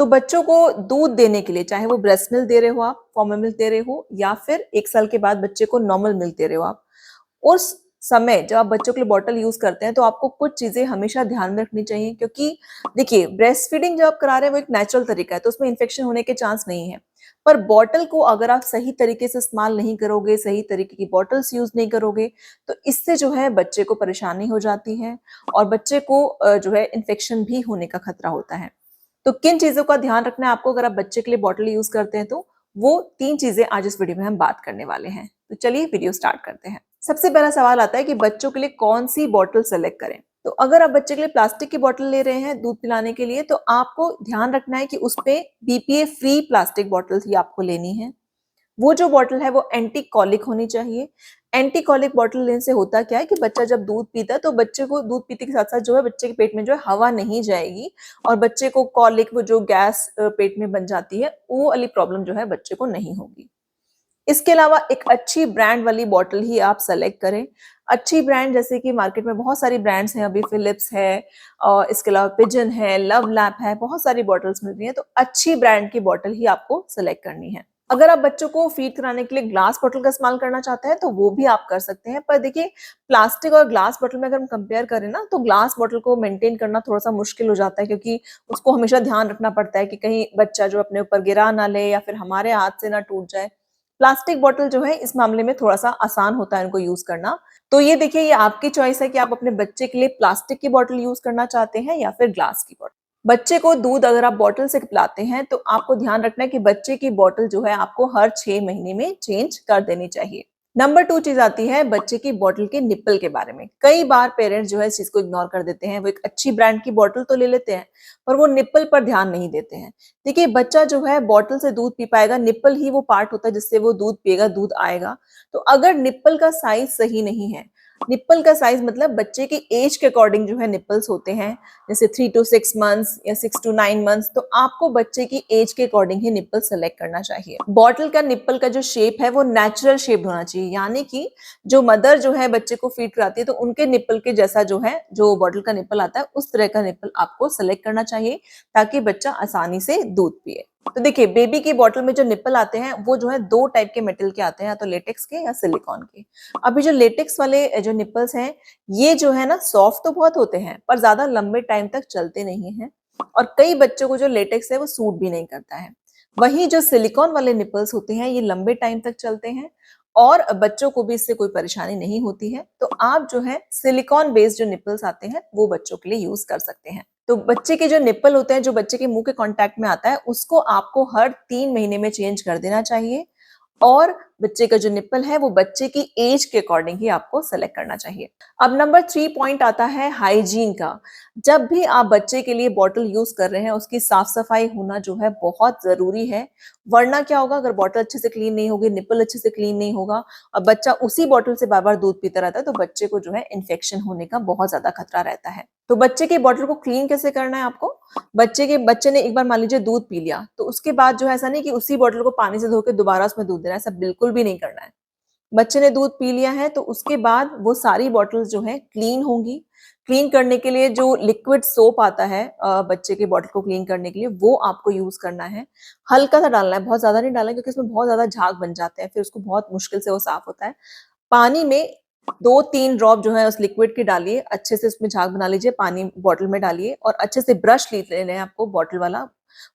तो बच्चों को दूध देने के लिए, चाहे वो ब्रेस्ट मिल्क दे रहे हो आप, फॉर्मूला मिल्क दे रहे हो, या फिर 1 साल के बाद बच्चे को नॉर्मल मिल्क दे रहे हो आप, उस समय जब आप बच्चों के लिए बॉटल यूज करते हैं तो आपको कुछ चीजें हमेशा ध्यान में रखनी चाहिए, क्योंकि देखिए ब्रेस्ट फीडिंग जब आप करा रहे हैं वो एक नेचुरल तरीका है, तो उसमें इन्फेक्शन होने के चांस नहीं है। पर बॉटल को अगर आप सही तरीके से इस्तेमाल नहीं करोगे, सही तरीके की बॉटल्स यूज नहीं करोगे, तो इससे जो है बच्चे को परेशानी हो जाती है और बच्चे को जो है इन्फेक्शन भी होने का खतरा होता है। तो किन चीजों का ध्यान रखना है आपको अगर आप बच्चे के लिए बॉटल यूज करते हैं, तो वो 3 चीजें आज इस वीडियो में हम बात करने वाले हैं। तो चलिए वीडियो स्टार्ट करते हैं। सबसे पहला सवाल आता है कि बच्चों के लिए कौन सी बॉटल सेलेक्ट करें। तो अगर आप बच्चे के लिए प्लास्टिक की बॉटल ले रहे हैं दूध पिलाने के लिए, तो आपको ध्यान रखना है कि उस पे बीपीए फ्री प्लास्टिक बॉटल्स ही आपको लेनी है। वो जो बॉटल है वो एंटी कॉलिक होनी चाहिए। एंटी कॉलिक बॉटल लेने से होता क्या है कि बच्चा जब दूध पीता है तो बच्चे को दूध पीते के साथ साथ जो है बच्चे के पेट में जो है हवा नहीं जाएगी और बच्चे को कॉलिक, वो जो गैस पेट में बन जाती है, वो वाली प्रॉब्लम जो है बच्चे को नहीं होगी। इसके अलावा एक अच्छी ब्रांड वाली बॉटल ही आप सेलेक्ट करें। अच्छी ब्रांड जैसे कि मार्केट में बहुत सारी ब्रांड्स हैं, अभी फिलिप्स है और इसके अलावा पिजन है, लव लैप है, बहुत सारी बॉटल्स मिल रही हैं, तो अच्छी ब्रांड की बॉटल ही आपको सेलेक्ट करनी है। अगर आप बच्चों को फीड कराने के लिए ग्लास बॉटल का इस्तेमाल करना चाहते हैं तो वो भी आप कर सकते हैं, पर देखिए प्लास्टिक और ग्लास बॉटल में अगर हम कंपेयर करें ना, तो ग्लास बॉटल को मेंटेन करना थोड़ा सा मुश्किल हो जाता है, क्योंकि उसको हमेशा ध्यान रखना पड़ता है कि कहीं बच्चा जो अपने ऊपर गिरा ना ले या फिर हमारे हाथ से ना टूट जाए। प्लास्टिक बॉटल जो है इस मामले में थोड़ा सा आसान होता है इनको यूज करना। तो ये देखिए, ये आपकी चॉइस है कि आप अपने बच्चे के लिए प्लास्टिक की बॉटल यूज करना चाहते हैं या फिर ग्लास की बॉटल। बच्चे को दूध अगर आप बॉटल से पिलाते हैं तो आपको ध्यान रखना है कि बच्चे की बॉटल जो है आपको हर 6 महीने में चेंज कर देनी चाहिए। नंबर 2 चीज आती है बच्चे की बॉटल के निप्पल के बारे में। कई बार पेरेंट्स जो है इस चीज को इग्नोर कर देते हैं, वो एक अच्छी ब्रांड की बॉटल तो ले लेते हैं पर वो निप्पल पर ध्यान नहीं देते हैं। देखिए बच्चा जो है बॉटल से दूध पी पाएगा, निप्पल ही वो पार्ट होता है जिससे वो दूध पिएगा, दूध आएगा। तो अगर निप्पल का साइज सही नहीं है, निप्पल का साइज मतलब बच्चे की एज के अकॉर्डिंग जो है निप्पल्स होते हैं, जैसे 3 to 6 मंथ्स या 6 to 9 मंथ्स, तो आपको बच्चे की एज के अकॉर्डिंग ही निप्पल सेलेक्ट करना चाहिए। बॉटल का निप्पल का जो शेप है वो नेचुरल शेप होना चाहिए, यानी कि जो मदर जो है बच्चे को फीड कराती है तो उनके निप्पल के जैसा जो है, जो बॉटल का निप्पल आता है उस तरह का निप्पल आपको सेलेक्ट करना चाहिए ताकि बच्चा आसानी से दूध पिए। तो देखिए बेबी की बॉटल में जो निप्पल आते हैं वो जो है 2 टाइप के मेटल के आते हैं, या तो लेटेक्स के या सिलिकॉन के। अभी जो लेटेक्स वाले जो निप्पल्स हैं, ये जो है ना सॉफ्ट तो बहुत होते हैं पर ज्यादा लंबे टाइम तक चलते नहीं हैं और कई बच्चों को जो लेटेक्स है वो सूट भी नहीं करता है। वहीं जो सिलिकॉन वाले निप्पल्स होते हैं ये लंबे टाइम तक चलते हैं और बच्चों को भी इससे कोई परेशानी नहीं होती है। तो आप जो है सिलिकॉन बेस्ड जो निप्पल्स आते हैं वो बच्चों के लिए यूज कर सकते हैं। तो बच्चे के जो निप्पल होते हैं, जो बच्चे के मुंह के कांटेक्ट में आता है, उसको आपको हर 3 महीने में चेंज कर देना चाहिए और बच्चे का जो निप्पल है वो बच्चे की एज के अकॉर्डिंग ही आपको सेलेक्ट करना चाहिए। अब नंबर 3 पॉइंट आता है हाइजीन का। जब भी आप बच्चे के लिए बॉटल यूज कर रहे हैं उसकी साफ सफाई होना जो है बहुत जरूरी है, वरना क्या होगा, अगर बॉटल अच्छे से क्लीन नहीं होगी, निप्पल अच्छे से क्लीन नहीं होगा और बच्चा उसी बॉटल से बार बार दूध पीता रहता है, तो बच्चे को जो है इन्फेक्शन होने का बहुत ज्यादा खतरा रहता है। तो बच्चे की बॉटल को क्लीन कैसे करना है आपको, बच्चे ने एक बार मान लीजिए दूध पी लिया तो उसके बाद जो है ऐसा नहीं कि उसी बॉटल को पानी से धो के दोबारा उसमें दूध देना है, ऐसा बिल्कुल भी नहीं करना है। बच्चे ने दूध पी लिया है तो उसके बाद वो सारी बॉटल्स जो है क्लीन होंगी। क्लीन करने के लिए जो लिक्विड सोप आता है बच्चे के बॉटल को क्लीन करने के लिए, वो आपको यूज करना है। हल्का सा डालना है, बहुत ज्यादा नहीं डालना क्योंकि इसमें बहुत ज्यादा झाग बन जाते हैं, फिर उसको बहुत मुश्किल से वो साफ होता है। पानी में 2-3 ड्रॉप जो है उस लिक्विड की डालिए, अच्छे से उसमें झाग बना लीजिए, पानी बॉटल में डालिए और अच्छे से ब्रश लेना है आपको बॉटल वाला।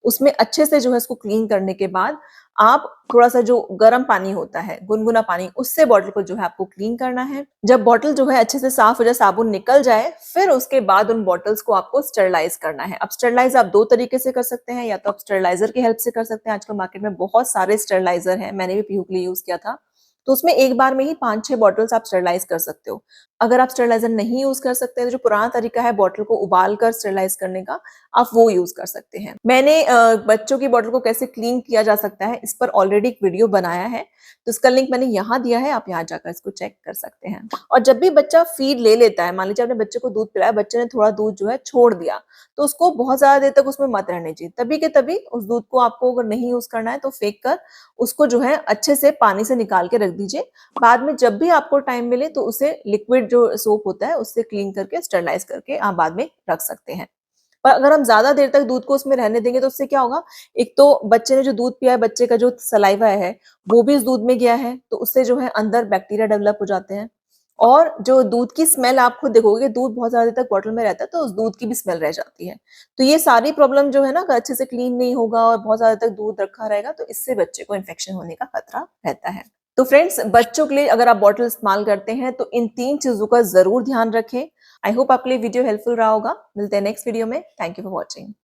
उसमें अच्छे से जो है इसको क्लीन करने के बाद आप थोड़ा सा जो गर्म पानी होता है, गुनगुना पानी, उससे बॉटल को जो है आपको क्लीन करना है। जब बॉटल जो है अच्छे से साफ हो जाए, साबुन निकल जाए, फिर उसके बाद उन बॉटल्स को आपको स्टरलाइज करना है। अब स्टरलाइज आप 2 तरीके से कर सकते हैं, या तो आप स्टरलाइजर की हेल्प से कर सकते हैं। आजकल मार्केट में बहुत सारे स्टरलाइजर हैं, मैंने भी पीहू के लिए यूज किया था, तो उसमें एक बार में ही 5-6 बॉटल्स आप स्टरलाइज कर सकते हो। अगर आप स्टरलाइजर नहीं यूज कर सकते तो जो पुराना तरीका है बॉटल को उबाल कर स्टरलाइज करने का, आप वो यूज कर सकते हैं। मैंने बच्चों की बॉटल को कैसे क्लीन किया जा सकता है इस पर ऑलरेडी एक वीडियो बनाया है, तो इसका लिंक मैंने यहाँ दिया है, आप यहाँ जाकर इसको चेक कर सकते हैं। और जब भी बच्चा फीड ले लेता है, मान लीजिए आपने बच्चे को दूध पिलाया, बच्चे ने थोड़ा दूध जो है छोड़ दिया, तो उसको बहुत ज्यादा देर तक उसमें मत रहने चाहिए। तभी के तभी उस दूध को आपको अगर नहीं यूज करना है तो फेंक कर उसको जो है अच्छे से पानी से निकाल के रख दीजिए। बाद में जब भी आपको टाइम मिले तो उसे लिक्विड जो सोप होता है उससे क्लीन करके स्टरलाइज करके आप बाद में रख सकते हैं। पर अगर हम ज्यादा देर तक दूध को उसमें रहने देंगे तो उससे क्या होगा, एक तो बच्चे ने जो दूध पिया है, बच्चे का जो सलाइवा है वो भी इस दूध में गया है, तो उससे जो है अंदर बैक्टीरिया डेवलप हो जाते हैं। और जो दूध की स्मेल आप खुद देखोगे, दूध बहुत ज्यादा देर तक बॉटल में रहता है तो उस दूध की भी स्मेल रह जाती है। तो ये सारी प्रॉब्लम जो है ना, अगर अच्छे से क्लीन नहीं होगा और बहुत ज्यादा तक दूध रखा रहेगा तो इससे बच्चे को इन्फेक्शन होने का खतरा रहता है। तो फ्रेंड्स, बच्चों के लिए अगर आप बॉटल इस्तेमाल करते हैं तो इन 3 चीजों का जरूर ध्यान रखें। आई होप आपके लिए वीडियो हेल्पफुल रहा होगा। मिलते हैं नेक्स्ट वीडियो में। Thank you for watching.